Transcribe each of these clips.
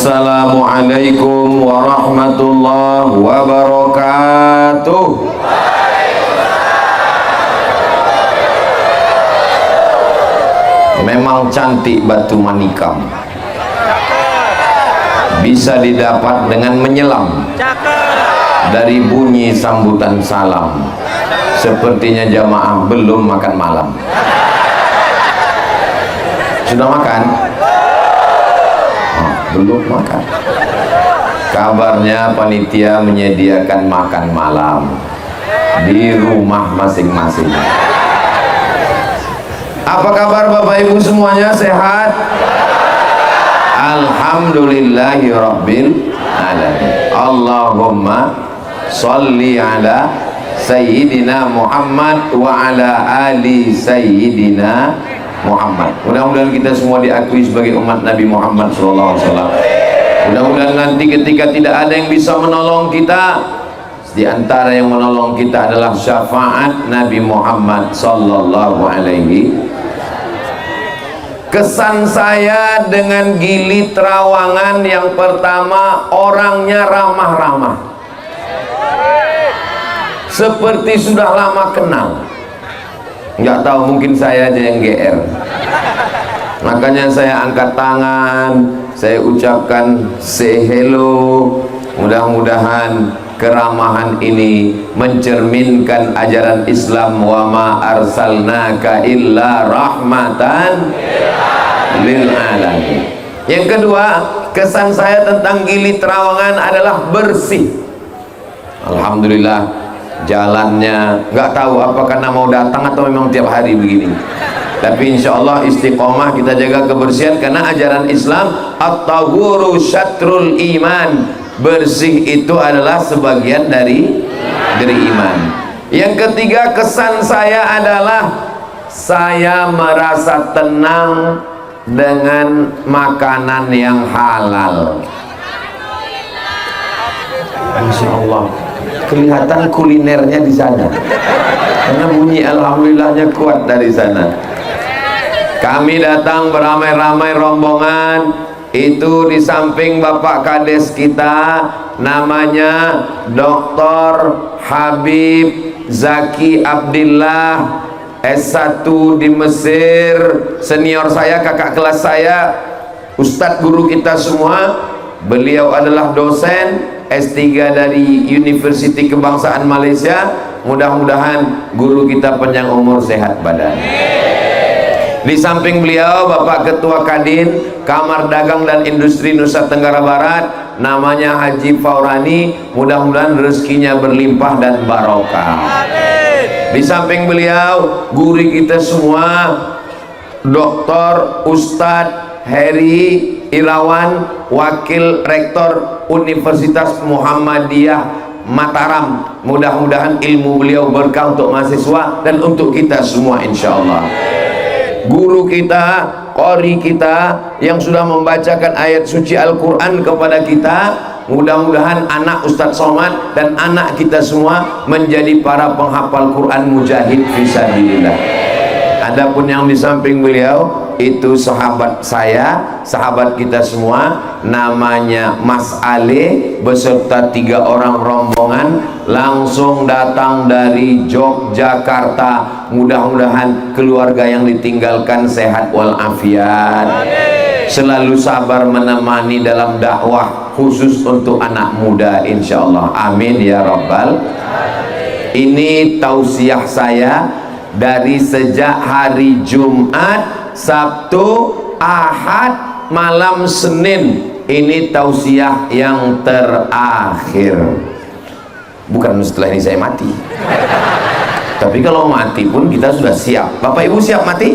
Assalamualaikum warahmatullahi wabarakatuh. Memang cantik batu manikam, bisa didapat dengan menyelam dari bunyi sambutan salam. Sepertinya jamaah belum makan malam. Sudah makan? Belum makan. Kabarnya panitia menyediakan makan malam di rumah masing-masing. Apa kabar Bapak Ibu semuanya, sehat? Alhamdulillahi rabbil alamin. Allahumma sholli ala Sayyidina Muhammad wa ala ali Sayyidina Muhammad. Mudah-mudahan kita semua diakui sebagai umat Nabi Muhammad SAW. Mudah-mudahan nanti ketika tidak ada yang bisa menolong kita, di antara yang menolong kita adalah syafaat Nabi Muhammad sallallahu alaihi. Kesan saya dengan Gili Trawangan, yang pertama, orangnya ramah-ramah, seperti sudah lama kenal. Nggak tahu, mungkin saya aja yang GR. Makanya saya angkat tangan, saya ucapkan say hello. Mudah-mudahan keramahan ini mencerminkan ajaran Islam. Wa ma arsalnaka illa rahmatan lil alamin. Yang kedua, kesan saya tentang Gili Trawangan adalah bersih. Alhamdulillah, jalannya nggak tahu apa karena mau datang atau memang tiap hari begini, tapi insya Allah istiqomah, kita jaga kebersihan karena ajaran Islam at-tahuru syatrul iman, bersih itu adalah sebagian dari iman. Yang ketiga, kesan saya adalah saya merasa tenang dengan makanan yang halal. Masya Allah, kelihatan kulinernya di sana karena bunyi alhamdulillahnya kuat dari sana. Kami datang beramai-ramai rombongan itu, di samping Bapak Kades kita namanya Dr. Habib Zaki Abdillah, S1 di Mesir, senior saya, kakak kelas saya, Ustadz guru kita semua. Beliau adalah dosen S3 dari Universiti Kebangsaan Malaysia. Mudah-mudahan guru kita panjang umur, sehat badan. Di samping beliau Bapak Ketua Kadin Kamar Dagang dan Industri Nusa Tenggara Barat, namanya Haji Faurani. Mudah-mudahan rezekinya berlimpah dan barokah. Di samping beliau guru kita semua, Dr. Ustadz Heri Irawan, Wakil Rektor Universitas Muhammadiyah Mataram. Mudah-mudahan ilmu beliau berkah untuk mahasiswa dan untuk kita semua insya Allah. Guru kita, qori kita yang sudah membacakan ayat suci Al-Quran kepada kita, mudah-mudahan anak Ustadz Somad dan anak kita semua menjadi para penghafal Quran mujahid fisabilillah. Adapun yang di samping beliau itu sahabat saya, sahabat kita semua, namanya Mas Ale beserta 3 orang rombongan langsung datang dari Yogyakarta. Mudah-mudahan keluarga yang ditinggalkan sehat walafiat, selalu sabar menemani dalam dakwah khusus untuk anak muda insyaallah. Amin ya rabbal. Ini tausiah saya dari sejak hari Jumat, Sabtu, Ahad, malam Senin. Ini tausiah yang terakhir. Bukan setelah ini saya mati, tapi kalau mati pun kita sudah siap. Bapak Ibu siap mati?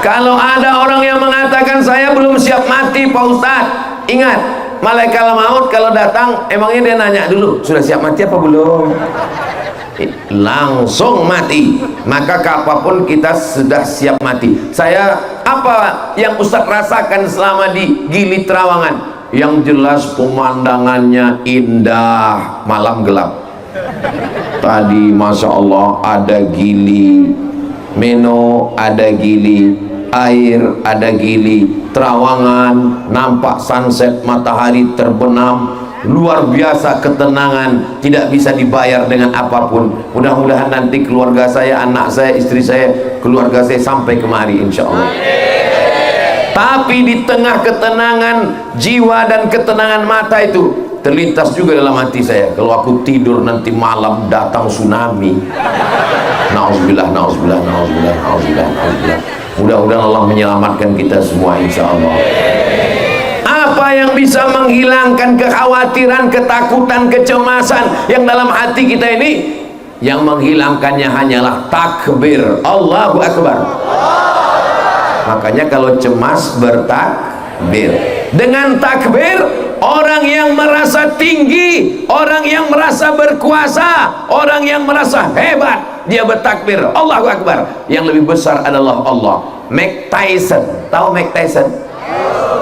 Kalau ada orang yang mengatakan saya belum siap mati Pak Ustadz, ingat, malaikat maut kalau datang emangnya dia nanya dulu sudah siap mati apa belum? Langsung mati. Maka apapun kita sudah siap mati. Saya, apa yang Ustadz rasakan selama di Gili Trawangan? Yang jelas pemandangannya indah, malam gelap. Tadi Masya Allah ada Gili Meno, ada Gili air, ada Gili Trawangan, nampak sunset, matahari terbenam, luar biasa ketenangan, tidak bisa dibayar dengan apapun. Mudah-mudahan nanti keluarga saya, anak saya, istri saya, keluarga saya sampai kemari insya Allah. Tapi di tengah ketenangan jiwa dan ketenangan mata itu terlintas juga dalam hati saya, kalau aku tidur nanti malam datang tsunami. Nauzubillah, nauzubillah, nauzubillah, nauzubillah, nauzubillah. Mudah-mudahan Allah menyelamatkan kita semua insya Allah. Apa yang bisa menghilangkan kekhawatiran, ketakutan, kecemasan yang dalam hati kita ini? Yang menghilangkannya hanyalah takbir, Allahu Akbar. Makanya kalau cemas bertakbir. Dengan takbir, orang yang merasa tinggi, orang yang merasa berkuasa, orang yang merasa hebat, dia bertakbir, Allahu Akbar. Yang lebih besar adalah Allah. Mike Tyson, tahu Mike Tyson?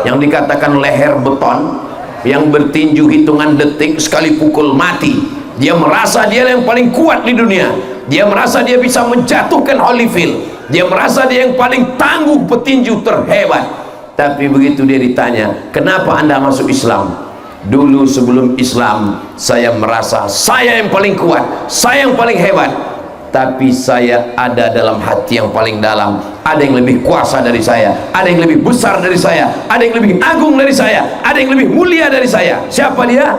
Yang dikatakan leher beton, yang bertinju hitungan detik, sekali pukul mati. Dia merasa dia yang paling kuat di dunia. Dia merasa dia bisa menjatuhkan Holyfield. Dia merasa dia yang paling tangguh petinju terhebat. Tapi begitu dia ditanya, kenapa Anda masuk Islam? Dulu sebelum Islam saya merasa saya yang paling kuat, saya yang paling hebat. Tapi saya ada dalam hati yang paling dalam, ada yang lebih kuasa dari saya, ada yang lebih besar dari saya, ada yang lebih agung dari saya, ada yang lebih mulia dari saya. Siapa dia?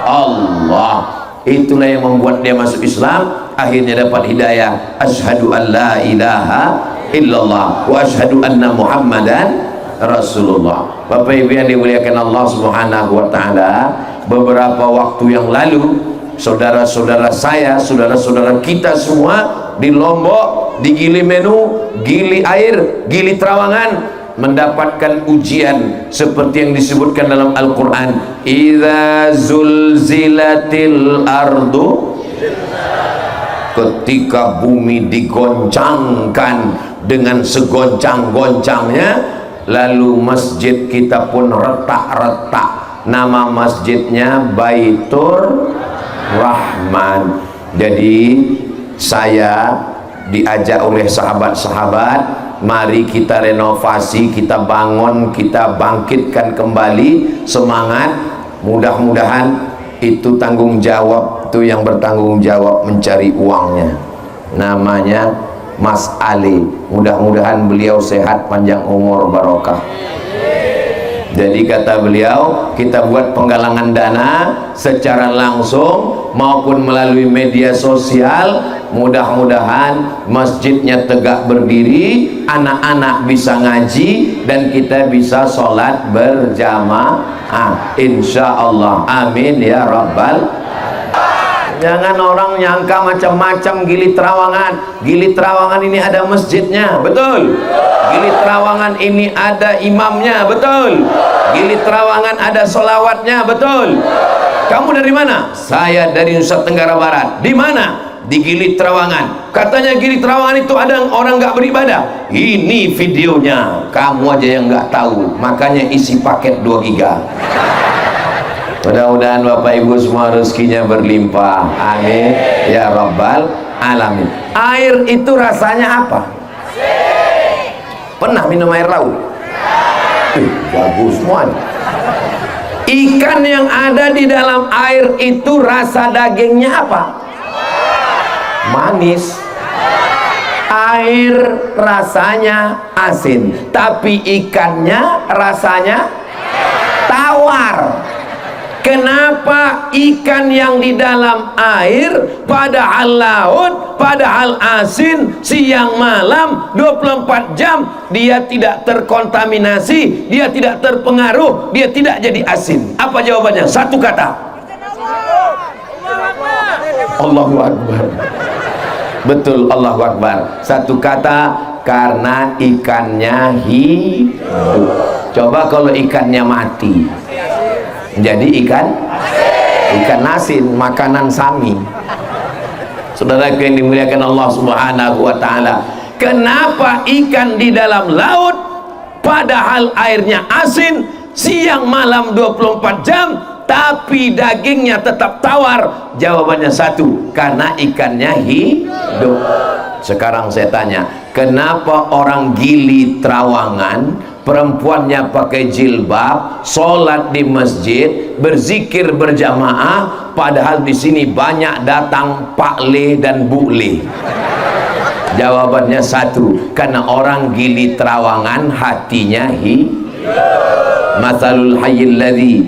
Allah. Itulah yang membuat dia masuk Islam, akhirnya dapat hidayah. Asyhadu an la ilaha illallah wa asyhadu anna Muhammadan Rasulullah. Bapak Ibu yang dimuliakan Allah Subhanahu wa taala, beberapa waktu yang lalu saudara-saudara saya, saudara-saudara kita semua di Lombok, di Gili Menu, Gili Air, Gili Trawangan mendapatkan ujian seperti yang disebutkan dalam Al-Quran, idza zulzilatil ardu, ketika bumi digoncangkan dengan segoncang-goncangnya, lalu masjid kita pun retak-retak. Nama masjidnya Baitur Rahman. Jadi saya diajak oleh sahabat-sahabat, mari kita renovasi, kita bangun, kita bangkitkan kembali semangat. Mudah-mudahan itu tanggung jawab, itu yang bertanggung jawab mencari uangnya, namanya Mas Ali. Mudah-mudahan beliau sehat, panjang umur, barokah. Jadi kata beliau, kita buat penggalangan dana secara langsung maupun melalui media sosial. Mudah-mudahan masjidnya tegak berdiri, anak-anak bisa ngaji, dan kita bisa sholat berjamaah insya Allah. Amin ya Rabbal. Jangan orang nyangka macam-macam. Gili Trawangan, Gili Trawangan ini ada masjidnya, betul. Gili Trawangan ini ada imamnya, betul. Gili Trawangan ada solawatnya, betul. Kamu dari mana? Saya dari Nusa Tenggara Barat. Di mana? Di Gili Trawangan. Katanya Gili Trawangan itu ada orang nggak beribadah. Ini videonya, kamu aja yang nggak tahu, makanya isi paket 2 giga. Mudah-mudahan Bapak Ibu semua rezekinya berlimpah, amin ya Rabbal alamin. Air itu rasanya apa? Pernah minum air laut? Bagus semua. Ikan yang ada di dalam air itu rasa dagingnya apa? Manis. Air rasanya asin, tapi ikannya rasanya tawar. Kenapa ikan yang di dalam air padahal laut, padahal asin, siang malam 24 jam dia tidak terkontaminasi, dia tidak terpengaruh, dia tidak jadi asin? Apa jawabannya? Satu kata, Allahu Akbar. Betul, Allahu Akbar. Satu kata, karena ikannya hidup. Coba kalau ikannya mati, jadi ikan asin, makanan sami. Saudara yang dimuliakan Allah Subhanahu wa taala, kenapa ikan di dalam laut padahal airnya asin, siang malam 24 jam, tapi dagingnya tetap tawar? Jawabannya satu, karena ikannya hidup. Sekarang saya tanya, kenapa orang Gili Trawangan perempuannya pakai jilbab, sholat di masjid, berzikir berjamaah, padahal di sini banyak datang Pak Le dan Bu Le? Jawabannya satu, karena orang Gili Trawangan hatinya mathalul hayyil ladzi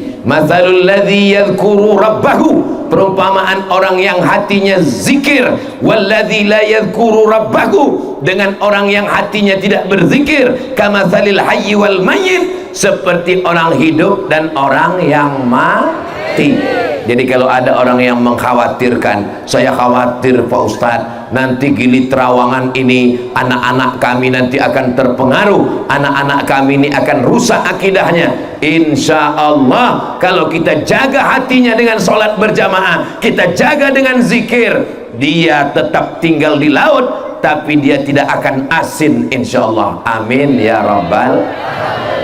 yadhkuru rabbahu, perumpamaan orang yang hatinya zikir, walladzi la yadhkuru rabbahu, dengan orang yang hatinya tidak berzikir, kamatsalil hayyi wal mayyit, seperti orang hidup dan orang yang mati. Jadi kalau ada orang yang mengkhawatirkan, saya khawatir Pak Ustadz, nanti Gili Trawangan ini anak-anak kami nanti akan terpengaruh, anak-anak kami ini akan rusak akidahnya. Insya Allah kalau kita jaga hatinya dengan sholat berjamaah, kita jaga dengan zikir, dia tetap tinggal di laut, tapi dia tidak akan asin insya Allah. Amin ya Rabbal.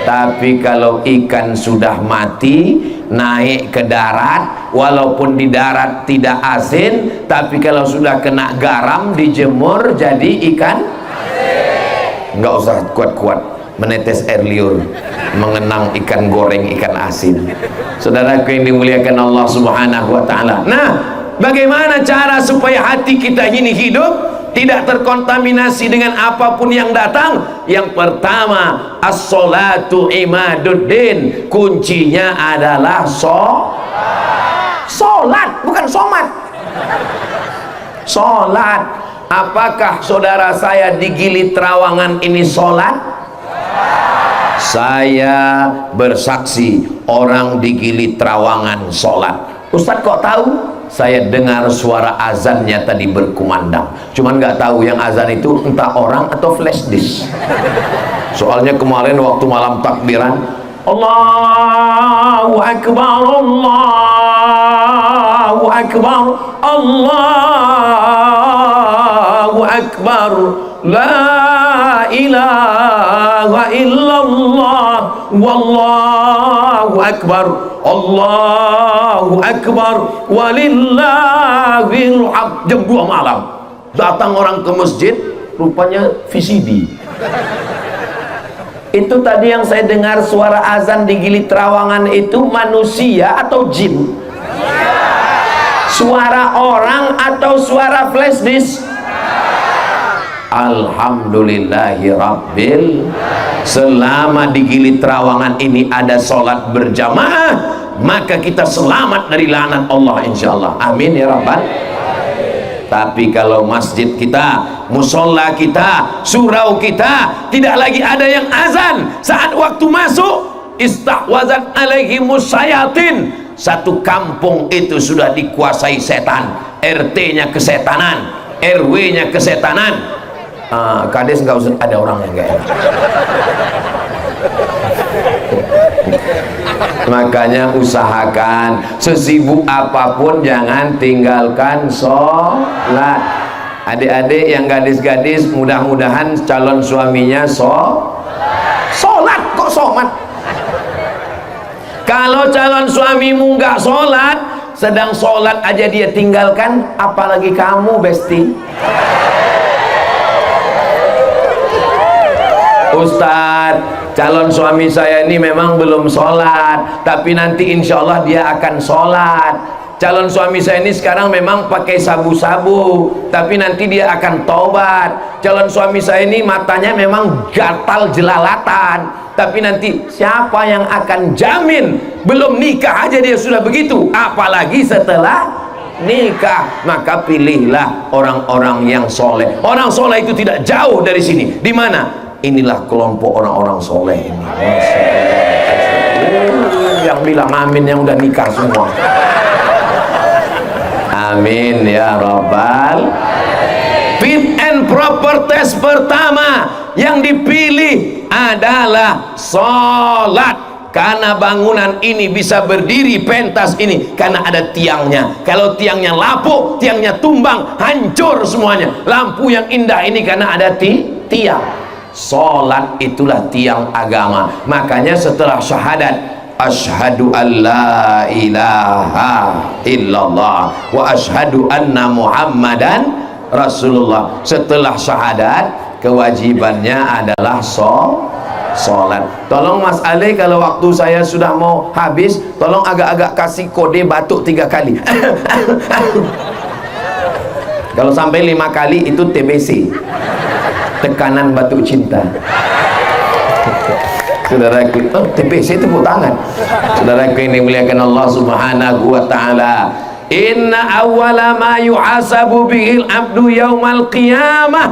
Tapi kalau ikan sudah mati, naik ke darat, walaupun di darat tidak asin, tapi kalau sudah kena garam dijemur jadi ikan asin. Nggak usah kuat-kuat menetes air liur mengenang ikan goreng, ikan asin. Saudaraku yang dimuliakan Allah Subhanahu wa ta'ala. Nah, bagaimana cara supaya hati kita ini hidup, tidak terkontaminasi dengan apapun yang datang? Yang pertama, as-sholatu imaduddin, kuncinya adalah sholat, bukan somat. Sholat. Apakah saudara saya di Gili Trawangan ini sholat? Saya bersaksi orang di Gili Trawangan sholat. Ustadz kok tahu? Saya dengar suara azannya tadi berkumandang, cuman nggak tahu yang azan itu entah orang atau flash disk. Soalnya kemarin waktu malam takbiran, Allahu Akbar, Allahu Akbar, Allahu Akbar, la ilaha illallah, wallahu akbar, Allahu Akbar, walillahil hamd. Jam 2 malam datang orang ke masjid, rupanya VCD. Itu tadi yang saya dengar suara azan di Gili Trawangan itu manusia atau jin? Suara orang atau suara flash disk? Alhamdulillahi Rabbil. Selama di Gili Trawangan ini ada sholat berjamaah, maka kita selamat dari laknat Allah insyaallah. Amin ya Rabbal. Tapi kalau masjid kita, musola kita, surau kita tidak lagi ada yang azan, saat waktu masuk istahwazat alaihimus syayatin, satu kampung itu sudah dikuasai setan, RT-nya kesetanan, RW-nya kesetanan. Kades nggak usah ada orang yang nggak enak. Makanya usahakan sesibuk apapun jangan tinggalkan sholat. Adik-adik yang gadis-gadis, mudah-mudahan calon suaminya sholat kok somat. Kalau calon suamimu nggak sholat, sedang sholat aja dia tinggalkan, apalagi kamu besti. Ustadz, calon suami saya ini memang belum sholat, tapi nanti insya Allah dia akan sholat. Calon suami saya ini sekarang memang pakai sabu-sabu, tapi nanti dia akan taubat. Calon suami saya ini matanya memang gatal jelalatan, tapi nanti siapa yang akan jamin? Belum nikah aja dia sudah begitu, apalagi setelah nikah. Maka pilihlah orang-orang yang soleh. Orang soleh itu tidak jauh dari sini. Di mana? Inilah kelompok orang-orang soleh ini. Yang bilang amin yang udah nikah semua. Amin ya Rabbal. Fit and proper test pertama yang dipilih adalah sholat. Karena bangunan ini bisa berdiri pentas ini karena ada tiangnya. Kalau tiangnya lapuk, tiangnya tumbang, hancur semuanya. Lampu yang indah ini karena ada tiang. Sholat itulah tiang agama. Makanya setelah syahadat, asyhadu an la ilaha illallah wa asyhadu anna muhammadan rasulullah. Setelah syahadat kewajibannya adalah sholat. Tolong Mas Ali, kalau waktu saya sudah mau habis, tolong agak-agak kasih kode batuk 3 kali. Kalau sampai 5 kali itu TBC, tekanan batuk cinta. Saudaraku, TBC tepuk tangan. Saudaraku yang dimuliakan Allah Subhanahu wa taala, inna awwala ma yuhasabu bihil abdu yaumal qiyamah.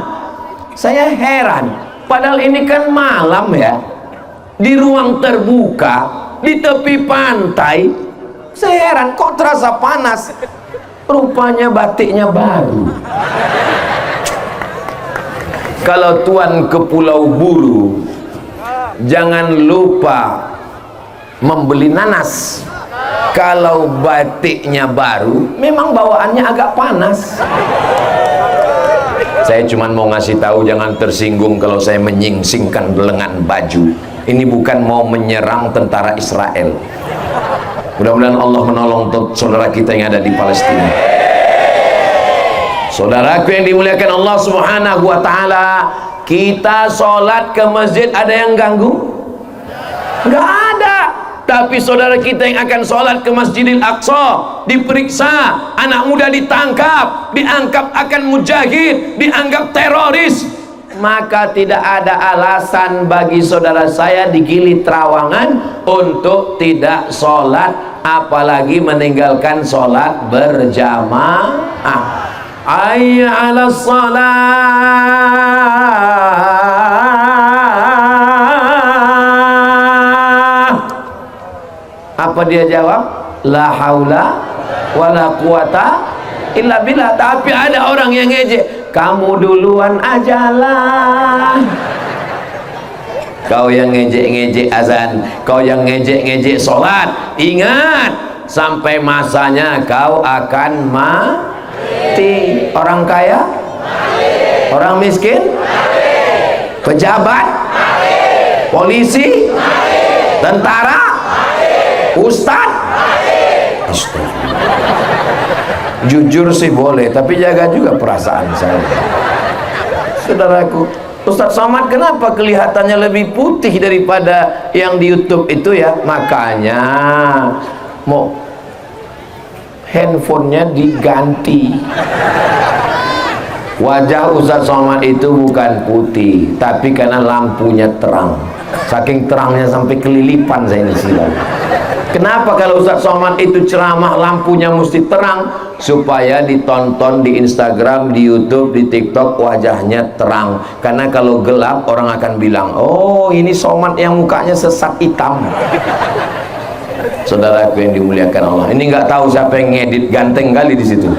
Saya heran, padahal ini kan malam ya, di ruang terbuka, di tepi pantai. Saya heran kok terasa panas. Rupanya batiknya baru. Kalau tuan ke Pulau Buru, jangan lupa membeli nanas. Kalau batiknya baru, memang bawaannya agak panas. Saya cuma mau ngasih tahu, jangan tersinggung kalau saya menyingsingkan lengan baju. Ini bukan mau menyerang tentara Israel. Mudah-mudahan Allah menolong saudara kita yang ada di Palestina. Saudaraku yang dimuliakan Allah Subhanahu wa taala, kita sholat ke masjid ada yang ganggu? Enggak ada. Tapi saudara kita yang akan sholat ke Masjidil Aqsa diperiksa, anak muda ditangkap, dianggap akan mujahid, dianggap teroris, maka tidak ada alasan bagi saudara saya di Gili Trawangan untuk tidak sholat, apalagi meninggalkan sholat berjamaah. Hayya 'alas shalah. Apa dia jawab? La haula wala quwata illa billah. Tapi ada orang yang ngejek, kamu duluan ajalah. Kau yang ngejek-ngejek azan, kau yang ngejek-ngejek sholat, ingat, sampai masanya kau akan mati. Orang kaya, orang miskin, pejabat, polisi, tentara, ustadz. Jujur sih boleh, tapi jaga juga perasaan saya. Saudaraku, Ustadz Somad kenapa kelihatannya lebih putih daripada yang di YouTube itu ya? Makanya mau handphonenya diganti. Wajah Ustadz Somad itu bukan putih, tapi karena lampunya terang. Saking terangnya sampai kelilipan saya ini silam. Kenapa kalau Ustadz Somad itu ceramah lampunya mesti terang? Supaya ditonton di Instagram, di YouTube, di TikTok, wajahnya terang. Karena kalau gelap orang akan bilang, oh ini Somad yang mukanya sesat hitam. Saudaraku yang dimuliakan Allah, ini nggak tahu siapa yang ngedit, ganteng kali di situ.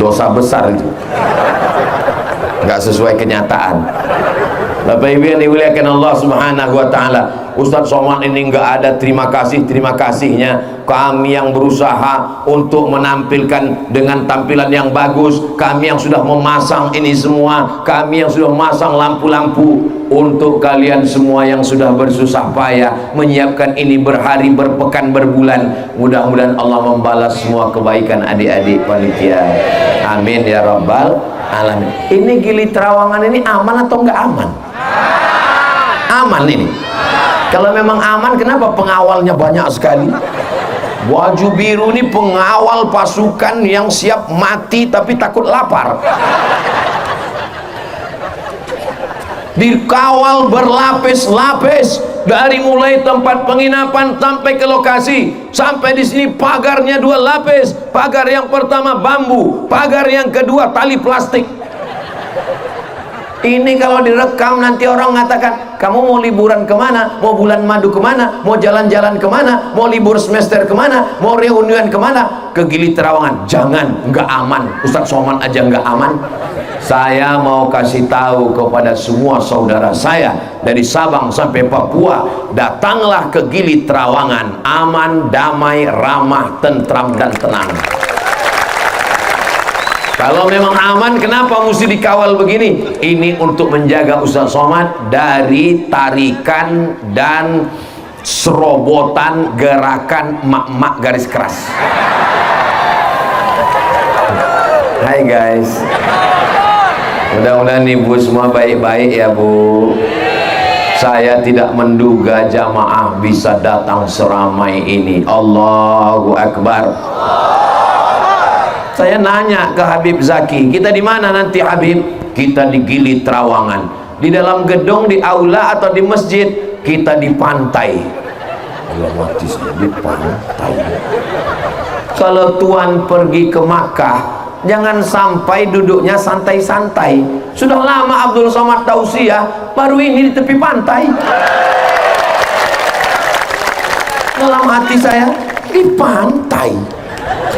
Dosa besar itu, nggak sesuai kenyataan. Bapak Ibu yang dimuliakan Allah Subhanahu wa taala, Ustadz Somad ini nggak ada terima kasihnya. Kami yang berusaha untuk menampilkan dengan tampilan yang bagus, kami yang sudah memasang ini semua, kami yang sudah memasang lampu-lampu untuk kalian semua yang sudah bersusah payah menyiapkan ini berhari, berpekan, berbulan. Mudah-mudahan Allah membalas semua kebaikan adik-adik panitia. Amin ya rabbal alamin. Ini Gili Trawangan ini aman atau enggak aman? Aman ini. Kalau memang aman, kenapa pengawalnya banyak sekali? Baju biru ini pengawal pasukan yang siap mati tapi takut lapar. Dikawal berlapis-lapis dari mulai tempat penginapan sampai ke lokasi. Sampai di sini pagarnya 2 lapis. Pagar yang pertama bambu, pagar yang kedua tali plastik. Ini kalau direkam nanti orang mengatakan, kamu mau liburan kemana? Mau bulan madu kemana? Mau jalan-jalan kemana? Mau libur semester kemana? Mau reunian kemana? Ke Gili Trawangan. Jangan, nggak aman. Ustadz Somad aja nggak aman. Saya mau kasih tahu kepada semua saudara saya dari Sabang sampai Papua, datanglah ke Gili Trawangan. Aman, damai, ramah, tentram dan tenang. Kalau memang aman, kenapa mesti dikawal begini? Ini untuk menjaga Ustadz Somad dari tarikan dan serobotan gerakan mak-mak garis keras. Hai guys, Mudah-mudahan ibu semua baik-baik ya Bu. Saya tidak menduga jamaah bisa datang seramai ini. Allahu Akbar. Saya nanya ke Habib Zaki, kita di mana nanti Habib? Kita di Gili Trawangan. Di dalam gedung, di aula atau di masjid? Kita di pantai. Allah mati, di pantai. Kalau Tuan pergi ke Makkah, jangan sampai duduknya santai-santai. Sudah lama Abdul Somad tausiah, baru ini di tepi pantai. Dalam hati saya, di pantai.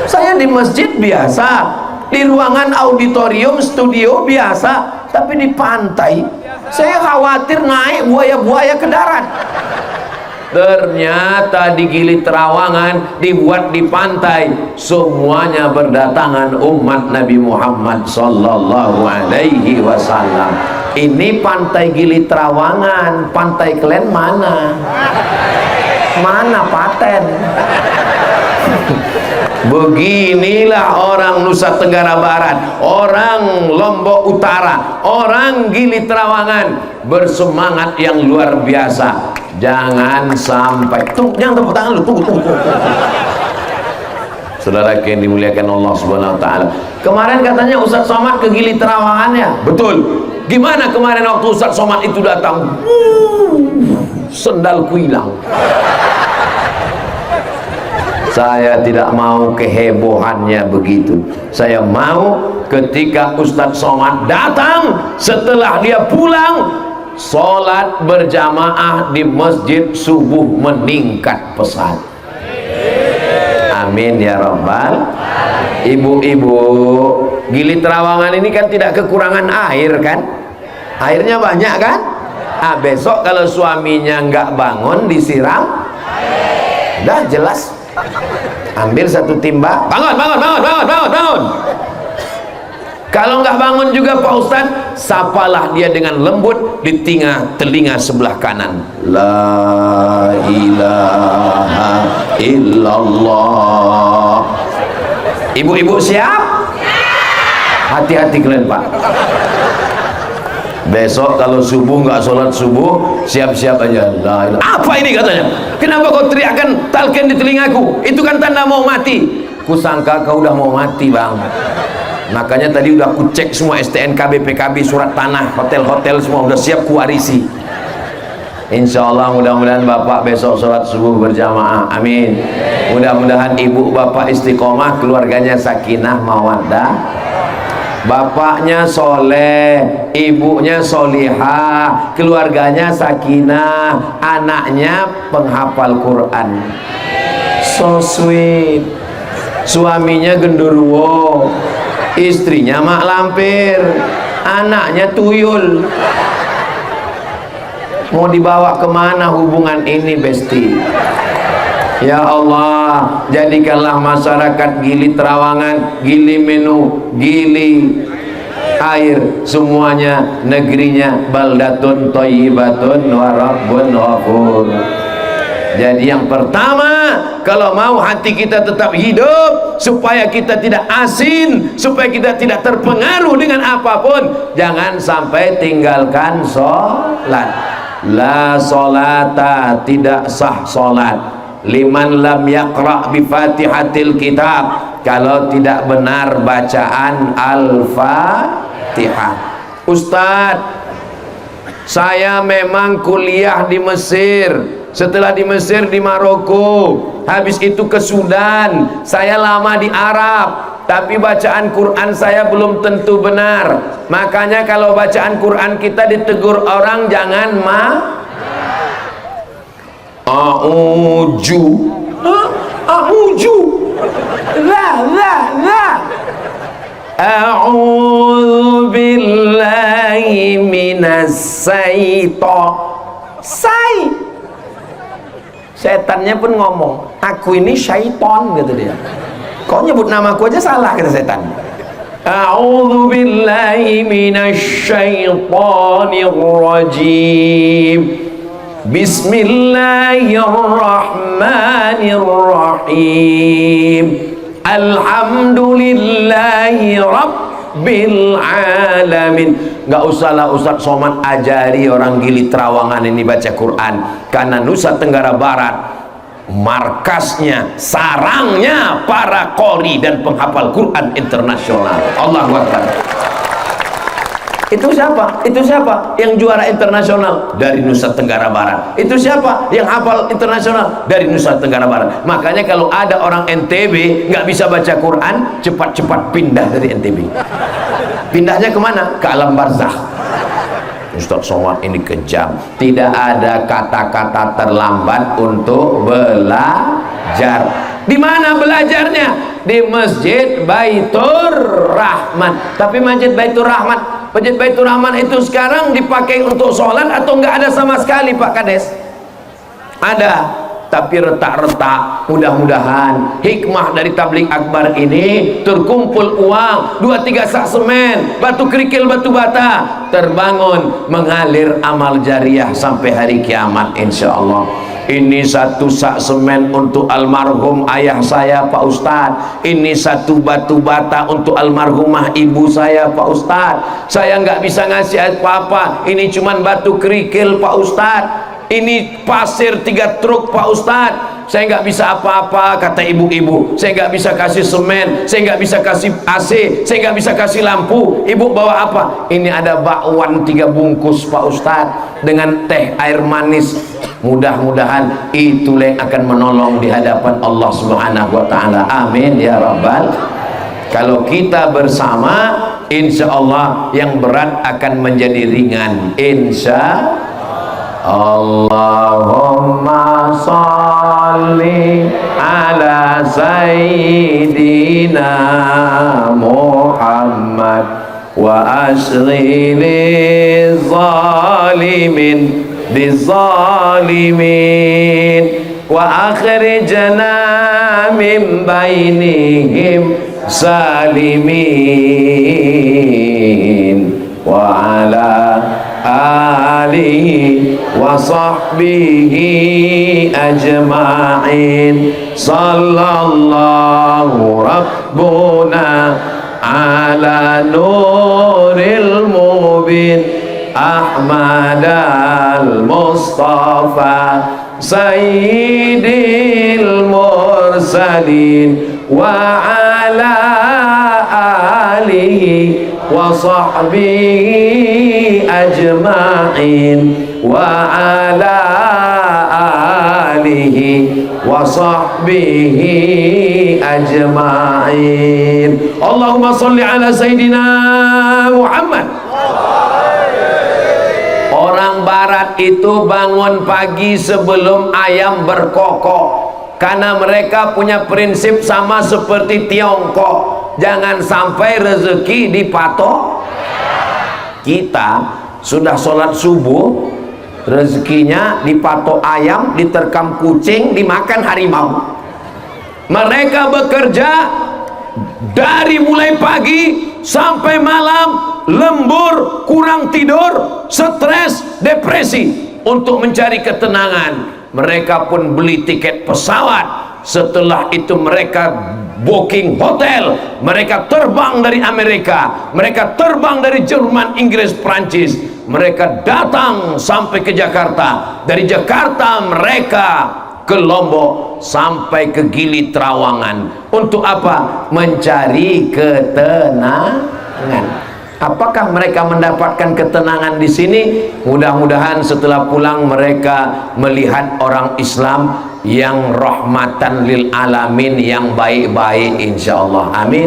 Saya di masjid biasa, di ruangan auditorium, studio biasa, tapi di pantai saya khawatir naik buaya-buaya ke darat. Ternyata di Gili Trawangan dibuat di pantai, semuanya berdatangan umat Nabi Muhammad sallallahu alaihi wasallam. Ini pantai Gili Trawangan, pantai kalian mana? Mana paten? Beginilah orang Nusa Tenggara Barat, orang Lombok Utara, orang Gili Trawangan, bersemangat yang luar biasa. Jangan sampai jangan tepuk tangan lu, tunggu. Saudara yang dimuliakan Allah Subhanahu wa taala. Kemarin katanya Ustaz Somad ke Gili Trawangan ya? Betul. Gimana kemarin waktu Ustaz Somad itu datang? Sendalku hilang. Saya tidak mau kehebohannya begitu. Saya mau ketika Ustadz Somad datang, setelah dia pulang, sholat berjamaah di masjid subuh meningkat pesat. Amin ya Rabbal. Ibu-ibu, Gili Trawangan ini kan tidak kekurangan air kan? Airnya banyak kan? Besok kalau suaminya nggak bangun disiram, dah jelas. Ambil satu timba, bangun. Kalau nggak bangun juga Pak Ustadz, sapalah dia dengan lembut di telinga sebelah kanan. La ilaha illallah. Ibu-ibu siap? Hati-hati kalian Pak. Besok kalau subuh nggak sholat subuh, siap-siap aja. Apa ini katanya? Kenapa kau teriakkan talqin di telingaku? Itu kan tanda mau mati. Kusangka kau udah mau mati bang. Makanya tadi udah aku cek semua STNK, BPKB, surat tanah, hotel-hotel semua udah siap kuarisi. Insya Allah mudah-mudahan bapak besok sholat subuh berjamaah. Amin. Mudah-mudahan ibu bapak istiqomah, keluarganya sakinah mawaddah. Bapaknya soleh, ibunya solihah, keluarganya sakinah, anaknya penghafal Quran. So sweet. Suaminya genderuwo, istrinya mak lampir, anaknya tuyul. Mau dibawa kemana hubungan ini besti? Ya Allah, jadikanlah masyarakat Gili Trawangan, Gili Menu, Gili Air, semuanya negerinya baldatun thayyibatun wa rabbun ghafur. Jadi yang pertama, kalau mau hati kita tetap hidup, supaya kita tidak asin, supaya kita tidak terpengaruh dengan apapun, jangan sampai tinggalkan sholat. La sholata, tidak sah sholat liman lam yaqra' bi fatihatil kitab, kalau tidak benar bacaan al-fatihah. Ustadz, saya memang kuliah di Mesir, setelah di Mesir di Maroko, habis itu ke Sudan, saya lama di Arab, tapi bacaan Quran saya belum tentu benar. Makanya kalau bacaan Quran kita ditegur orang jangan A'uju. A'uju. La. A'udzu billahi minas syaitan. Setannya pun ngomong, aku ini syaitan, gitu dia. Kok nyebut namaku aja salah, kata setan. A'udzu billahi minasy syaithanir rajim. Bismillahirrahmanirrahim. Alhamdulillahi rabbil alamin. Nggak usahlah Ustaz Somad ajari orang Gili Trawangan ini baca Quran, karena Nusa Tenggara Barat markasnya, sarangnya para qori dan penghafal Quran internasional. Allahu Akbar. Itu siapa? Itu siapa yang juara internasional? Dari Nusa Tenggara Barat. Itu siapa yang hafal internasional? Dari Nusa Tenggara Barat. Makanya kalau ada orang NTB nggak bisa baca Quran, cepat-cepat pindah dari NTB. Pindahnya kemana? Ke alam barzakh. Ustaz Somad ini kejam. Tidak ada kata-kata terlambat untuk belajar. Di mana belajarnya? Di Masjid Baitur Rahman. Tapi Masjid Baitur Rahman, Masjid Baitur Rahman itu sekarang dipakai untuk sholat atau enggak ada sama sekali Pak Kades? Ada, tapi retak-retak. Mudah-mudahan hikmah dari tabligh akbar ini terkumpul uang 2-3 sak semen, batu kerikil, batu bata, terbangun mengalir amal jariah sampai hari kiamat insyaallah. Ini 1 sak semen untuk almarhum ayah saya Pak Ustadz. Ini 1 batu bata untuk almarhumah ibu saya Pak Ustadz. Saya nggak bisa ngasih apa-apa. Ini cuman batu kerikil Pak Ustadz. Ini pasir 3 truk Pak Ustadz. Saya nggak bisa apa-apa, kata ibu-ibu. Saya nggak bisa kasih semen, saya nggak bisa kasih AC, saya nggak bisa kasih lampu. Ibu bawa apa? Ini ada bakwan 3 bungkus Pak Ustadz dengan teh air manis. Mudah-mudahan itulah yang akan menolong di hadapan Allah Subhanahu wa Ta'ala. Amin ya Rabbal. Kalau kita bersama, insya Allah yang berat akan menjadi ringan. Insya Allahumma salli ala sayyidina Muhammad wa asghili zalimin bizalimin wa akhrijna min bainihim salimin wa ala alihi wa sahbihi ajma'in. Sallallahu rabbuna ala nuril mubin Ahmad al-Mustafa sayyidil mursalin wa ala alihi wa sahbihi ajma'in wa ala alihi wa sahbihi ajma'in. Allahumma salli ala sayyidina Muhammad. Orang barat itu bangun pagi sebelum ayam berkokok, karena mereka punya prinsip sama seperti Tiongkok, jangan sampai rezeki dipatok. Kita sudah sholat subuh, rezekinya dipatok ayam, diterkam kucing, dimakan harimau. Mereka bekerja dari mulai pagi sampai malam, lembur, kurang tidur, stres, depresi, untuk mencari ketenangan. Mereka pun beli tiket pesawat. Setelah itu mereka booking hotel, mereka terbang dari Amerika, mereka terbang dari Jerman, Inggris, Prancis, mereka datang sampai ke Jakarta. Dari Jakarta mereka ke Lombok sampai ke Gili Trawangan. Untuk apa? Mencari ketenangan. Apakah mereka mendapatkan ketenangan di sini? Mudah-mudahan setelah pulang mereka melihat orang Islam yang rahmatan lil alamin, yang baik-baik insyaallah. Amin.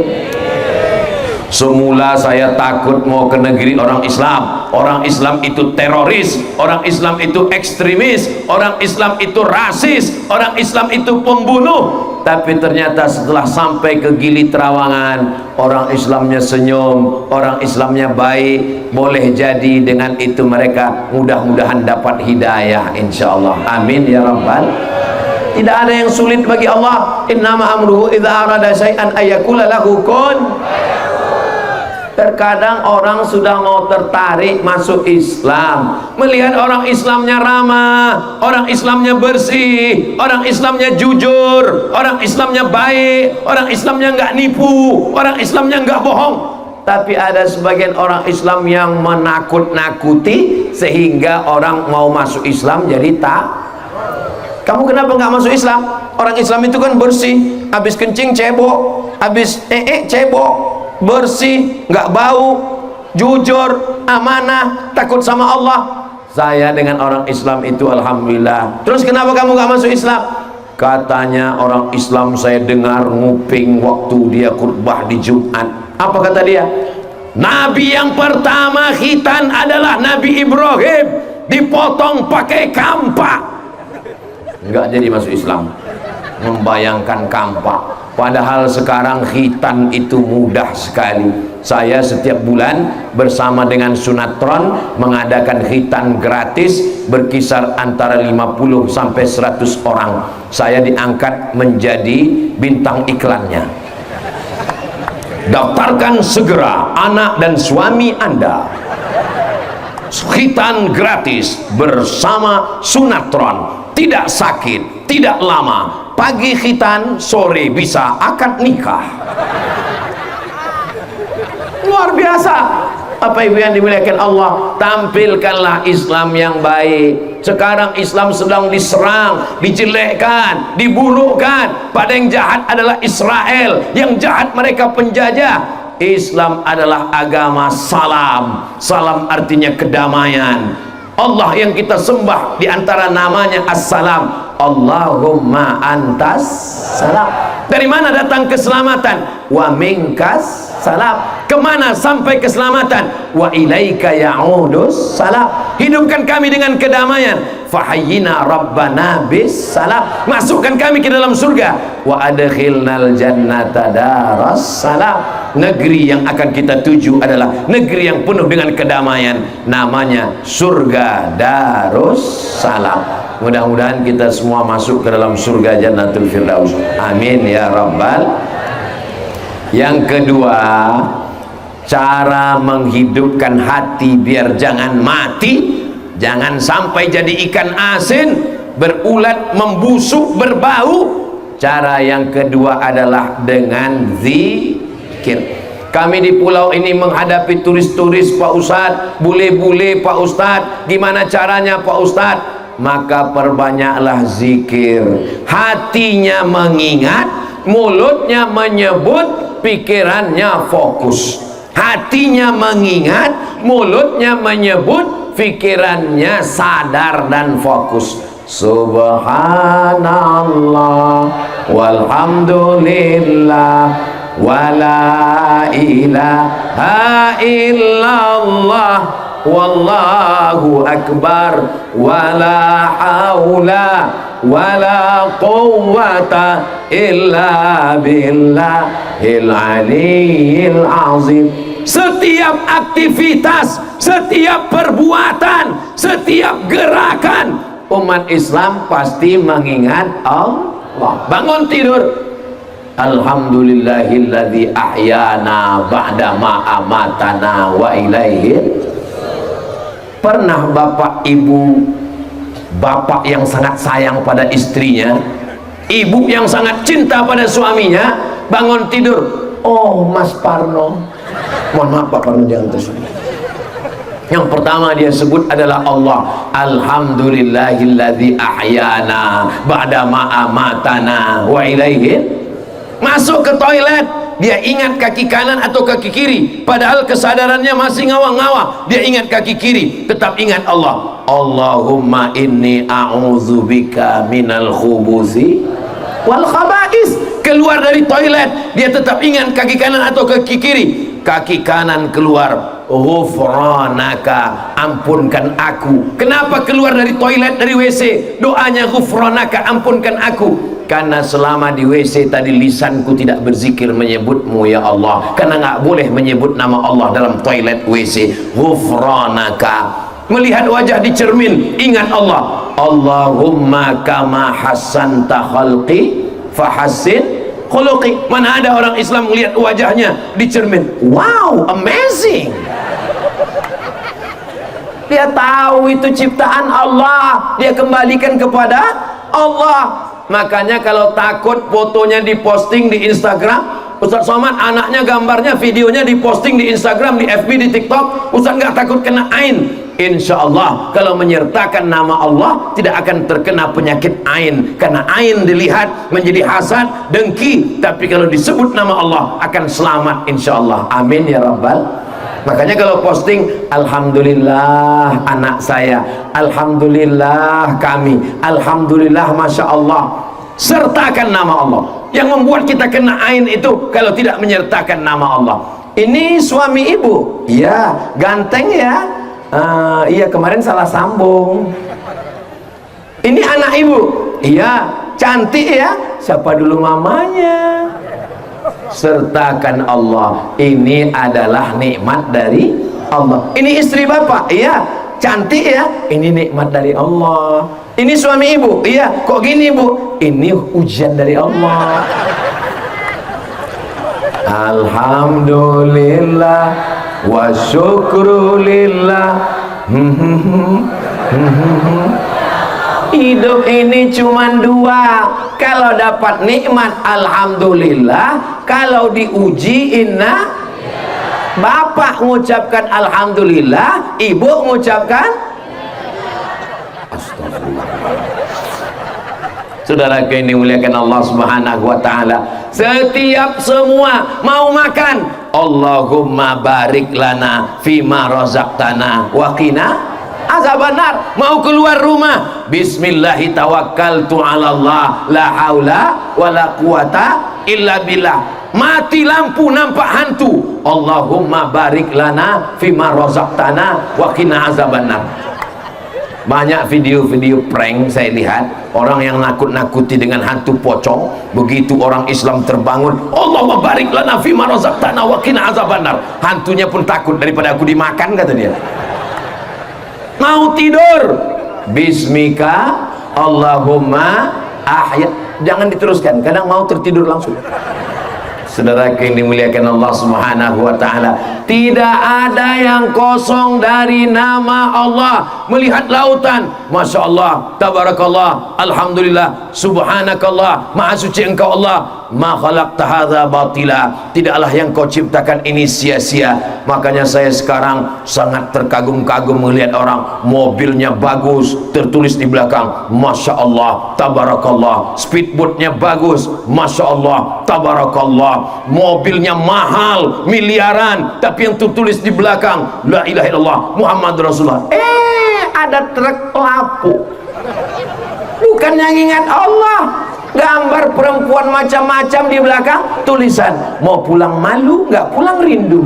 Semula saya takut mau ke negeri orang Islam. Orang Islam itu teroris, orang Islam itu ekstremis, orang Islam itu rasis, orang Islam itu pembunuh. Tapi ternyata setelah sampai ke Gili Trawangan, orang Islamnya senyum, orang Islamnya baik. Boleh jadi dengan itu mereka mudah-mudahan dapat hidayah insyaallah. Amin ya Rabbal. Tidak ada yang sulit bagi Allah. Innama amruhu idza arada syai'an ayyakula lahu kun. Terkadang orang sudah mau tertarik masuk Islam, melihat orang Islamnya ramah, orang Islamnya bersih, orang Islamnya jujur, orang Islamnya baik, orang Islamnya nggak nipu, orang Islamnya nggak bohong. tapi ada sebagian orang Islam yang menakut-nakuti sehingga orang mau masuk Islam jadi tak. Kamu kenapa nggak masuk Islam? Orang Islam itu kan bersih, habis kencing cebok, habis cebok, bersih, nggak bau, jujur, amanah, takut sama Allah. Saya dengan orang Islam itu alhamdulillah. Terus kenapa kamu nggak masuk Islam? Katanya orang Islam saya dengar nguping waktu dia khutbah di Jumat. Apa kata dia? Nabi yang pertama khitan adalah Nabi Ibrahim, dipotong pakai kampak. Enggak jadi masuk Islam, membayangkan kampak. Padahal sekarang khitan itu mudah sekali. Saya setiap bulan bersama dengan Sunatron mengadakan khitan gratis, berkisar antara 50 sampai 100 orang. Saya diangkat menjadi bintang iklannya. Daftarkan segera anak dan suami Anda. Khitan gratis bersama Sunatron. Tidak sakit, tidak lama. Pagi khitan, sore bisa akad nikah. Luar biasa. Apa ibu yang dimuliakan Allah, tampilkanlah Islam yang baik. Sekarang Islam sedang diserang, dijelekkan, diburukkan. Pada yang jahat adalah Israel, yang jahat mereka penjajah. Islam adalah agama salam. Salam artinya kedamaian. Allah yang kita sembah diantara namanya Assalam. Allahumma antas salam. Dari mana datang keselamatan? Wa minkas salam. Kemana sampai keselamatan? Wa ilaika ya'udus salam. Hidupkan kami dengan kedamaian. Fahayyina rabbana bis salam. Masukkan kami ke dalam surga. Wa adkhilnal jannata daras salam. Negeri yang akan kita tuju adalah negeri yang penuh dengan kedamaian, namanya surga Darus Salam. Mudah-mudahan kita semua masuk ke dalam surga Jannatul Firdaus. Amin ya rabbal. Yang kedua, cara menghidupkan hati biar jangan mati, jangan sampai jadi ikan asin, berulat, membusuk, berbau. Cara yang kedua adalah dengan zikir. Kami di pulau ini menghadapi turis-turis, Pak Ustadz, bule-bule Pak Ustadz, gimana caranya Pak Ustadz? Maka perbanyaklah zikir. Hatinya mengingat, mulutnya menyebut, pikirannya fokus. Hatinya mengingat, mulutnya menyebut, pikirannya sadar dan fokus. Subhanallah walhamdulillah wala ilaha illallah wallahu akbar wala haula wala quwwata illa billahil aliyyil azim. Setiap aktivitas, setiap perbuatan, setiap gerakan umat Islam pasti mengingat Allah. Bangun tidur, alhamdulillahilladzi ahyana ba'da ma amatana wa ilaihi. Pernah bapak ibu, bapak yang sangat sayang pada istrinya, ibu yang sangat cinta pada suaminya, bangun tidur, oh Mas Parno, mohon maaf Pak Parno jangan tersebut. Yang pertama dia sebut adalah Allah. Alhamdulillahilladzi ahyana ba'da ma amatana wa ilaihi. Masuk ke toilet, dia ingat kaki kanan atau kaki kiri, padahal kesadarannya masih ngawang-ngawang. Dia ingat kaki kiri, tetap ingat Allah. Allahumma inni a'udzubika minal khubuthi wal khaba'is. Keluar dari toilet, dia tetap ingat kaki kanan atau kaki kiri. Kaki kanan keluar, ghufranaka, ampunkan aku. Kenapa keluar dari toilet, dari WC? Doanya ghufranaka, ampunkan aku. Karena selama di WC tadi lisanku tidak berzikir menyebutmu ya Allah. Karena nggak boleh menyebut nama Allah dalam toilet WC. Ghufranaka. Melihat wajah di cermin, ingat Allah. Allahumma kama hassanta khalqi fahassin khuluqi. Mana ada orang Islam melihat wajahnya di cermin, wow, amazing. Dia tahu itu ciptaan Allah, dia kembalikan kepada Allah. Makanya kalau takut fotonya diposting di Instagram, Ustaz Somad anaknya gambarnya videonya diposting di Instagram, di FB, di TikTok, Ustaz nggak takut kena ain? Insya Allah kalau menyertakan nama Allah tidak akan terkena penyakit ain, karena ain dilihat menjadi hasad, dengki, tapi kalau disebut nama Allah akan selamat insya Allah. Amin ya Rabbal. Makanya kalau posting alhamdulillah anak saya, alhamdulillah kami, alhamdulillah masya Allah, sertakan nama Allah. Yang membuat kita kena ain itu kalau tidak menyertakan nama Allah. Ini suami ibu, iya ganteng ya, iya kemarin salah sambung. Ini anak ibu, iya cantik ya, siapa dulu mamanya? Sertakan Allah. Ini adalah nikmat dari Allah. Ini istri bapak, iya cantik ya, ini nikmat dari Allah. Ini suami ibu, iya kok gini bu, ini ujian dari Allah. Alhamdulillah wa syukrulillah. Hidup ini cuma dua, kalau dapat nikmat alhamdulillah, kalau diuji inna. Bapak mengucapkan alhamdulillah, ibu mengucapkan astagfirullah. Saudara ini muliakan Allah Subhanahu wa taala. Setiap semua mau makan, Allahumma barik lana fima razaqtana wa qina azabannar. Mau keluar rumah, bismillahi tawakkaltu 'ala Allah, la haula wala quwata illa billah. Mati lampu nampak hantu, Allahumma barik lana fima razaqtana wa qina azabannar. Banyak video-video prank saya lihat, orang yang nakut-nakuti dengan hantu pocong. Begitu orang Islam terbangun, Allahumma barik lana fima razaqtana wa qina azabannar, hantunya pun takut, daripada aku dimakan kata dia. Mau tidur, bismika Allahumma ahya, jangan diteruskan, kadang mau tertidur langsung. Saudara yang dimuliakan Allah Subhanahu wa taala, tidak ada yang kosong dari nama Allah. Melihat lautan, masya Allah, tabarakallah, alhamdulillah, subhanakallah, maha suci engkau Allah, ma khalaqta hadza batila, tidaklah yang kau ciptakan ini sia-sia. Makanya saya sekarang sangat terkagum-kagum melihat orang mobilnya bagus, tertulis di belakang masya Allah, tabarakallah, speedboatnya bagus, masya Allah, tabarakallah, mobilnya mahal miliaran, tapi yang tertulis di belakang la ilaha illallah Muhammad Rasulullah. Ada truk lapu, bukan yang ingat Allah, gambar perempuan macam-macam di belakang, tulisan mau pulang malu nggak pulang rindu.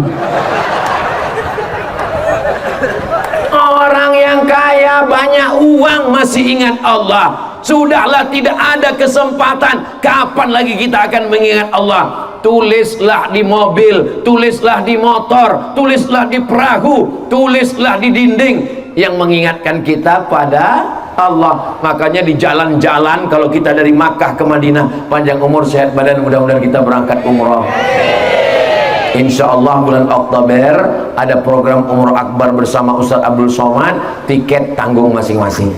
Orang yang kaya banyak uang masih ingat Allah. Sudahlah, tidak ada kesempatan. Kapan lagi kita akan mengingat Allah? Tulislah di mobil, tulislah di motor, tulislah di perahu, tulislah di dinding yang mengingatkan kita pada Allah. Makanya di jalan-jalan, kalau kita dari Makkah ke Madinah, panjang umur sehat badan, mudah-mudahan kita berangkat umrah. Insya Allah bulan Oktober ada program umroh akbar bersama Ustadz Abdul Somad, tiket tanggung masing-masing.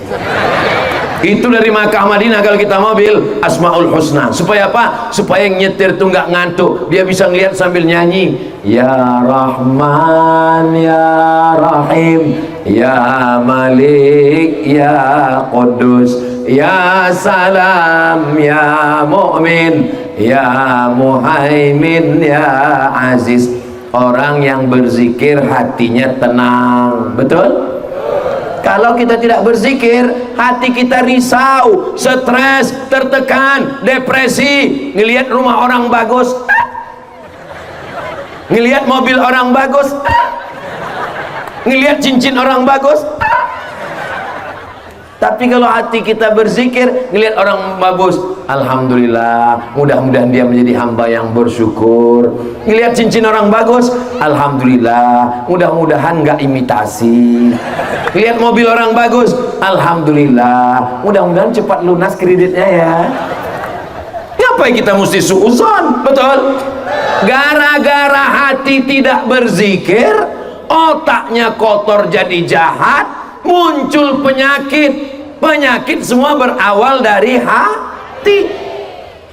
Itu dari Makkah Madinah. Kalau kita mobil Asmaul Husna, supaya apa? Supaya yang nyetir tuh nggak ngantuk, dia bisa ngelihat sambil nyanyi, ya Rahman ya Rahim ya Malik ya Qudus ya Salam ya Mu'min ya Muhaimin ya Aziz. Orang yang berzikir hatinya tenang, betul? Kalau kita tidak berzikir, hati kita risau, stres, tertekan, depresi. Ngelihat rumah orang bagus, ngelihat mobil orang bagus, ngelihat cincin orang bagus. Tapi kalau hati kita berzikir, ngelihat orang bagus, alhamdulillah, mudah-mudahan dia menjadi hamba yang bersyukur. Ngelihat cincin orang bagus, alhamdulillah, mudah-mudahan nggak imitasi. Lihat mobil orang bagus, alhamdulillah, mudah-mudahan cepat lunas kreditnya ya. Ngapain kita mesti suuzon? Betul? Gara-gara hati tidak berzikir, otaknya kotor jadi jahat, muncul penyakit. Penyakit semua berawal dari hati.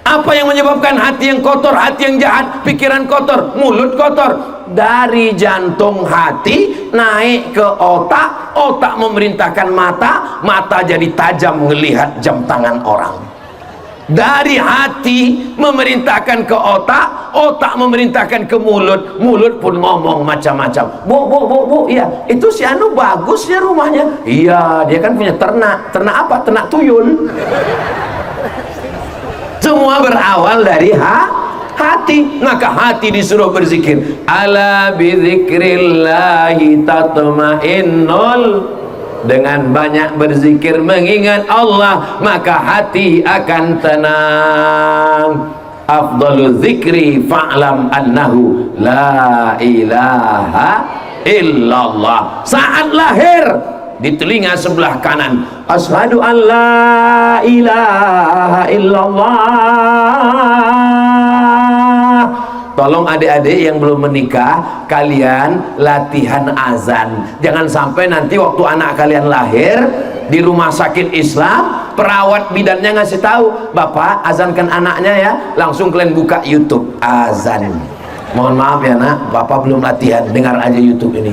Apa yang menyebabkan hati yang kotor, hati yang jahat, pikiran kotor, mulut kotor? Dari jantung hati naik ke otak, otak memerintahkan mata, mata jadi tajam melihat jam tangan orang. Dari hati memerintahkan ke otak, otak memerintahkan ke mulut, mulut pun ngomong macam-macam. Bu, iya, itu si Anu bagus ya rumahnya. Iya, dia kan punya ternak. Ternak apa? Ternak tuyul. Semua berawal dari hati. Maka hati disuruh berzikir. Ala bidzikrillahi tatma'innul. Dengan banyak berzikir mengingat Allah, maka hati akan tenang. Afdalu dzikri fa'lam annahu la ilaha illallah. Saat lahir di telinga sebelah kanan, asyhadu an la ilaha illallah. Tolong adik-adik yang belum menikah, kalian latihan azan. Jangan sampai nanti waktu anak kalian lahir di rumah sakit Islam, perawat bidannya ngasih tahu, Bapak azankan anaknya ya, langsung kalian buka YouTube azan. Mohon maaf ya nak, Bapak belum latihan, dengar aja YouTube ini.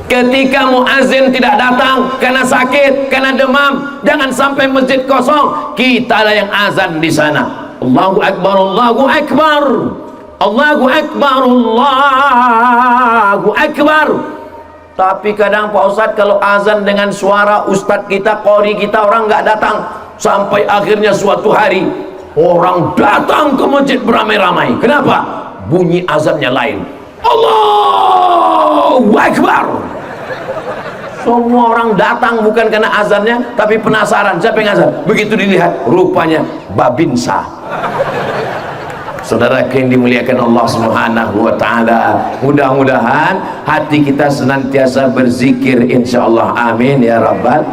Ketika muazin tidak datang karena sakit, karena demam, jangan sampai masjid kosong, kita lah yang azan di sana. Allahu Akbar, Allahu Akbar, Allahu Akbar, Allahu Akbar. Tapi kadang Pak Ustadz kalau azan dengan suara ustadz kita, qori kita, orang nggak datang. Sampai akhirnya suatu hari orang datang ke masjid beramai-ramai. Kenapa? Bunyi azannya lain. Allahu Akbar. Semua orang datang bukan karena azannya, tapi penasaran siapa yang azan. Begitu dilihat, rupanya Babinsa. Saudara yang dimuliakan Allah Subhanahu wa taala, mudah-mudahan hati kita senantiasa berzikir insyaallah, amin ya rabbal.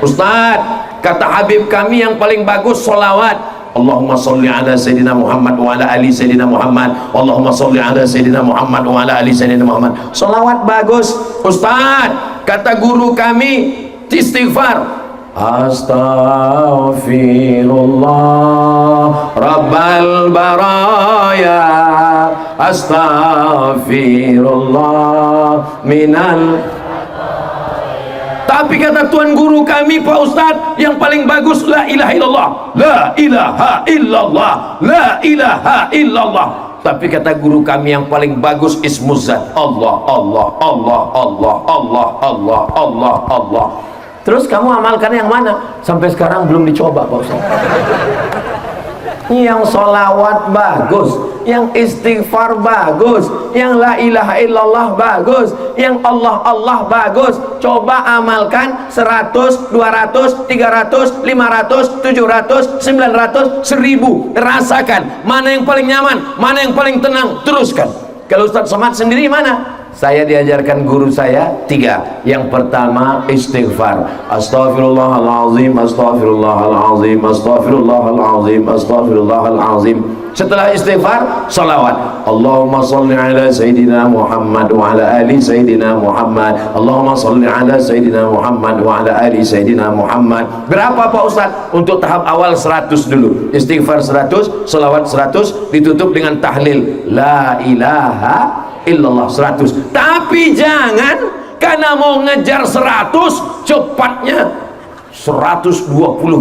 Ustaz, kata Habib kami yang paling bagus solawat. Allahumma salli ala Sayyidina Muhammad wa ala ali Sayyidina Muhammad. Allahumma salli ala Sayyidina Muhammad wa ala ali Sayyidina Muhammad. Solawat bagus. Ustaz, kata guru kami istighfar. Astaghfirullah Rabbal baraya, astaghfirullah minal. Tapi kata tuan guru kami Pak Ustadz, yang paling bagus la ilaha illallah, la ilaha illallah, la ilaha illallah. Tapi kata guru kami yang paling bagus ismuzat, Allah, Allah, Allah, Allah, Allah, Allah, Allah, Allah. Terus kamu amalkan yang mana? Sampai sekarang belum dicoba Pak Ustaz. Yang solawat bagus, yang istighfar bagus, yang la ilaha illallah bagus, yang Allah Allah bagus. Coba amalkan 100, 200, 300, 500, 700, 900, 1000. Rasakan mana yang paling nyaman, mana yang paling tenang, teruskan. Kalau Ustaz Somad sendiri mana? Saya diajarkan guru saya 3. Yang pertama istighfar. Astaghfirullahalazim, astaghfirullahalazim, astaghfirullahalazim, astaghfirullahalazim. Setelah istighfar, salawat. Allahumma salli ala Sayyidina Muhammad wa ala ali Sayyidina Muhammad. Allahumma salli ala Sayyidina Muhammad wa ala ali Sayyidina Muhammad. Berapa Pak Ustaz? Untuk tahap awal 100 dulu. Istighfar 100, salawat 100, ditutup dengan tahlil la ilaha illallah 100. Tapi jangan karena mau ngejar 100 cepatnya 120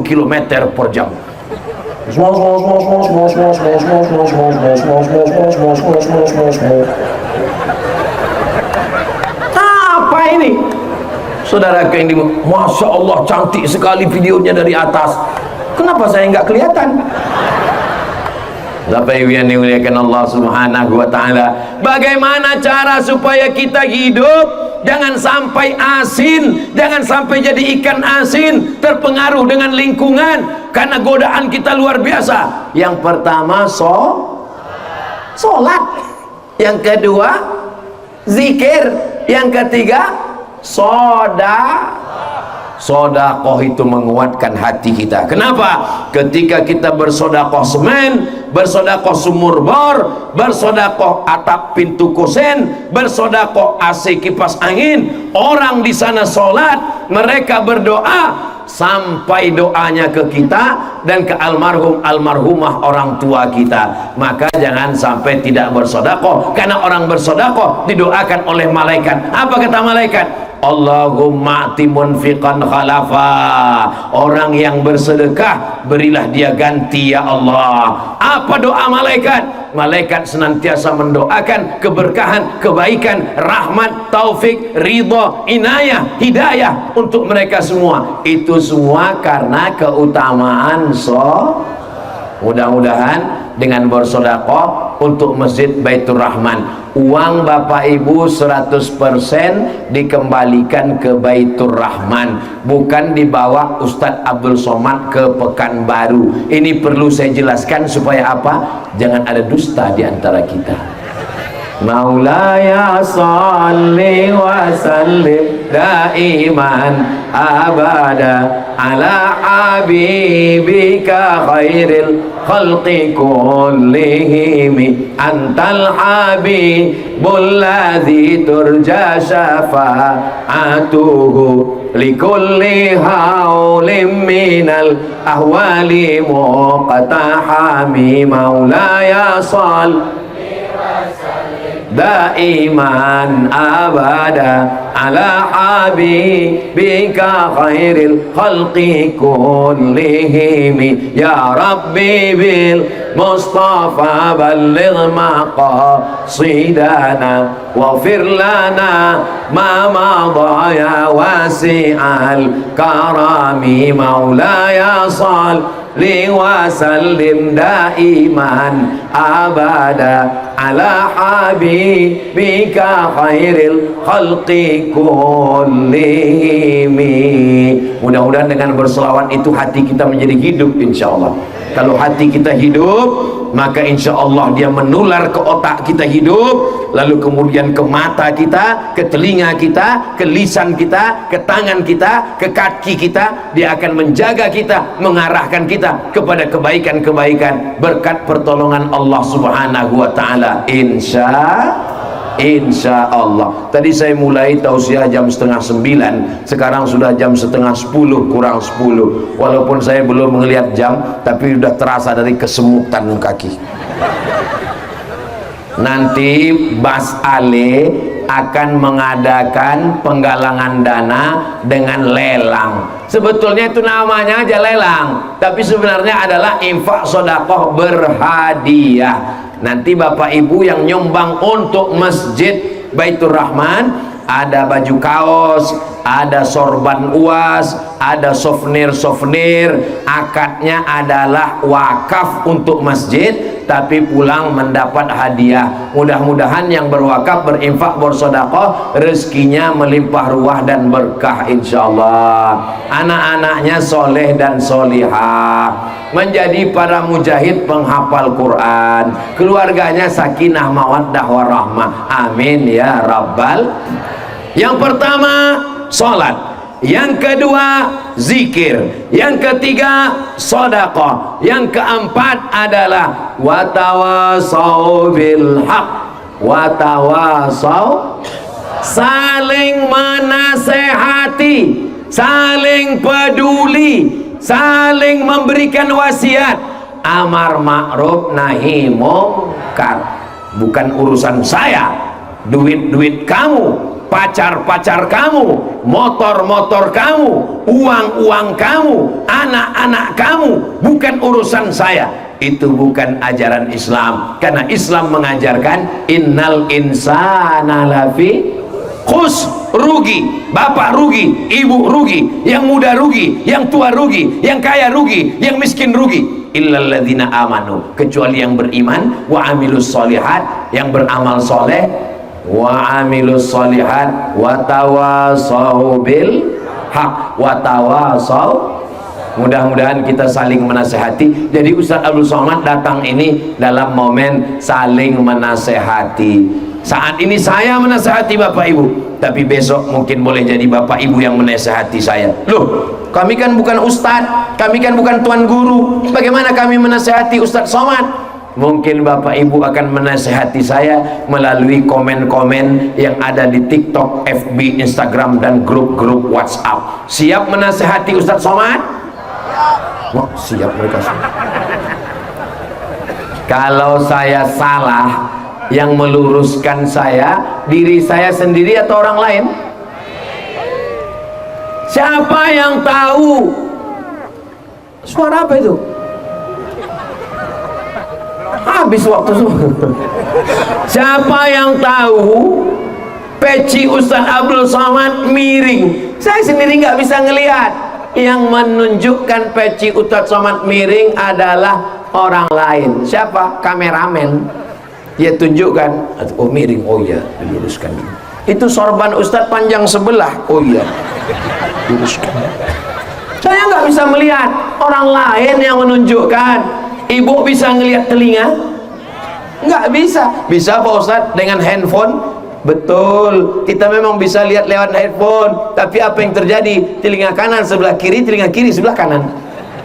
km per jam. Apa ini? Saudara yang Masya Allah cantik sekali videonya dari atas. Kenapa saya nggak kelihatan? Bapak Ibu yang dimuliakan Allah Subhanahu wa taala, bagaimana cara supaya kita hidup jangan sampai asin, jangan sampai jadi ikan asin, terpengaruh dengan lingkungan karena godaan kita luar biasa. Yang pertama sholat, yang kedua zikir, yang ketiga sodakoh itu menguatkan hati kita. Kenapa? Ketika kita bersodakoh semen, bersodakoh sumur bor, bersodakoh atap pintu kusen, bersodakoh AC kipas angin, orang di sana sholat, mereka berdoa, sampai doanya ke kita dan ke almarhumah orang tua kita. Maka jangan sampai tidak bersedekah, karena orang bersedekah didoakan oleh malaikat. Apa kata malaikat? Allahumma ati munfiqan khalafa. Orang yang bersedekah berilah dia ganti ya Allah. Apa doa malaikat? Malaikat senantiasa mendoakan keberkahan, kebaikan, rahmat, taufik, ridha, inayah, hidayah untuk mereka semua. Itu semua karena keutamaan mudah-mudahan dengan bersedekah untuk Masjid Baitur Rahman, uang Bapak Ibu 100% dikembalikan ke Baitur Rahman, bukan dibawa Ustadz Abdul Somad ke Pekanbaru. Ini perlu saya jelaskan supaya apa? Jangan ada dusta di antara kita. Maulaya salli wa sallim daiman abada ala habibika khairil khalqi kullihim antal habibul ladzi turja syafa'atuhu likulli haulin minal ahwali muqtahami. Maulaya salli daiman abada ala habibika khairil khalqi kullihim ya rabbi bil mustafa balligh maqasidana waghfir lana ma madha ya wasi'al karami. Maulaya salli wa sallim daiman abada ala habibika khairil khalqi kullihim. Mudah-mudahan dengan berselawat itu hati kita menjadi hidup insyaallah. Kalau hati kita hidup, maka insya Allah dia menular ke otak kita hidup, lalu kemudian ke mata kita, ke telinga kita, ke lisan kita, ke tangan kita, ke kaki kita. Dia akan menjaga kita, mengarahkan kita kepada kebaikan-kebaikan berkat pertolongan Allah Subhanahu wa Ta'ala. Insya Allah. Tadi saya mulai tausiah jam 8:30, sekarang sudah jam 9:30 kurang 10. Walaupun saya belum melihat jam, tapi sudah terasa dari kesemutan kaki. Nanti Bas Ale akan mengadakan penggalangan dana dengan lelang. Sebetulnya itu namanya aja lelang, tapi sebenarnya adalah infak sedekah berhadiah. Nanti Bapak Ibu yang nyumbang untuk Masjid Baitur Rahman, ada baju kaos, ada sorban UAS, ada souvenir, akadnya adalah wakaf untuk masjid, tapi pulang mendapat hadiah. Mudah-mudahan yang berwakaf, berinfak, bersedekah, rezekinya melimpah ruah dan berkah insyaallah. Anak-anaknya soleh dan solihah, menjadi para mujahid penghafal Quran, keluarganya sakinah mawaddah warahmah, amin ya rabbal. Yang pertama salat, yang kedua zikir, yang ketiga sedekah, yang keempat adalah watawasau bil haq, watawasau, saling menasehati, saling peduli, saling memberikan wasiat, amar ma'ruf nahi mungkar. Bukan urusan saya, duit-duit kamu, pacar-pacar kamu, motor-motor kamu, uang-uang kamu, anak-anak kamu, bukan urusan saya. Itu bukan ajaran Islam, karena Islam mengajarkan innal insana lafi khus, rugi, bapak rugi, ibu rugi, yang muda rugi, yang tua rugi, yang kaya rugi, yang miskin rugi, illalladzina amanu, kecuali yang beriman, wa amilus solihat, yang beramal soleh, wa amilus solihat, wa tawasau bil haq, wa tawasau. Mudah-mudahan kita saling menasehati. Jadi Ustaz Abdul Somad datang ini dalam momen saling menasehati. Saat ini saya menasehati Bapak Ibu, tapi besok mungkin boleh jadi Bapak Ibu yang menasehati saya. Loh, kami kan bukan Ustadz, kami kan bukan Tuan Guru, bagaimana kami menasehati Ustadz Somad? Mungkin Bapak Ibu akan menasihati saya melalui komen-komen yang ada di TikTok, FB, Instagram, dan grup-grup WhatsApp. Siap menasihati Ustadz Somad? Oh, siap mereka semua. Kalau saya salah, yang meluruskan saya diri saya sendiri atau orang lain? Siapa yang tahu? Suara apa itu? Habis waktu semua. Siapa yang tahu peci Ustaz Abdul Somad miring? Saya sendiri nggak bisa ngelihat. Yang menunjukkan peci Ustaz Somad miring adalah orang lain. Siapa? Kameramen. Dia tunjukkan, oh miring, oh iya, diluruskan. Itu sorban Ustaz panjang sebelah, oh iya, luruskan. Saya nggak bisa melihat, orang lain yang menunjukkan. Ibu bisa ngelihat telinga? Nggak bisa. Bisa Pak Ustadz dengan handphone? Betul, kita memang bisa lihat lewat handphone. Tapi apa yang terjadi? Telinga kanan sebelah kiri, telinga kiri sebelah kanan.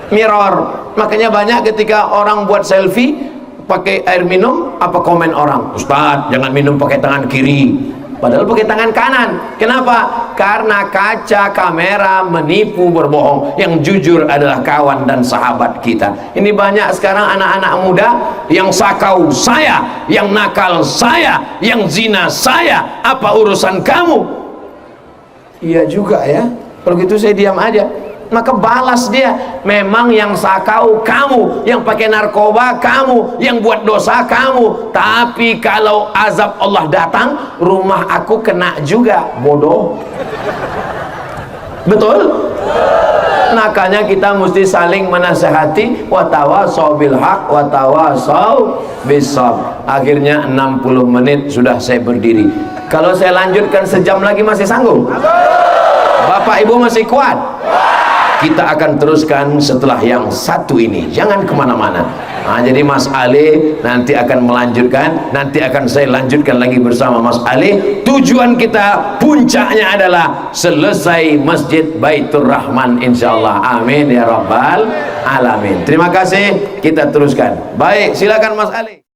Mirror. Makanya banyak ketika orang buat selfie pakai air minum, apa komen orang? Ustadz, jangan minum pakai tangan kiri. Padahal pakai tangan kanan. Kenapa? Karena kaca kamera menipu, berbohong. Yang jujur adalah kawan dan sahabat kita. Ini banyak sekarang anak-anak muda yang sakau saya, yang nakal saya, yang zina saya. Apa urusan kamu? Iya juga ya. Kalau gitu saya diam aja. Maka balas dia. Memang yang sakau kamu, yang pakai narkoba kamu, yang buat dosa kamu. Tapi kalau azab Allah datang, rumah aku kena juga. Bodoh. Betul? Makanya kita mesti saling menasehati. Wa tawasau bil haq wa tawasau bis sabr. Akhirnya 60 menit sudah saya berdiri. Kalau saya lanjutkan sejam lagi masih sanggup? Bapak Ibu masih kuat? Kita akan teruskan setelah yang satu ini. Jangan kemana-mana. Nah, jadi Mas Ali nanti akan melanjutkan. Nanti akan saya lanjutkan lagi bersama Mas Ali. Tujuan kita, puncaknya adalah selesai Masjid Baitur Rahman, insyaallah. Amin ya rabbal alamin. Terima kasih. Kita teruskan. Baik, silakan Mas Ali.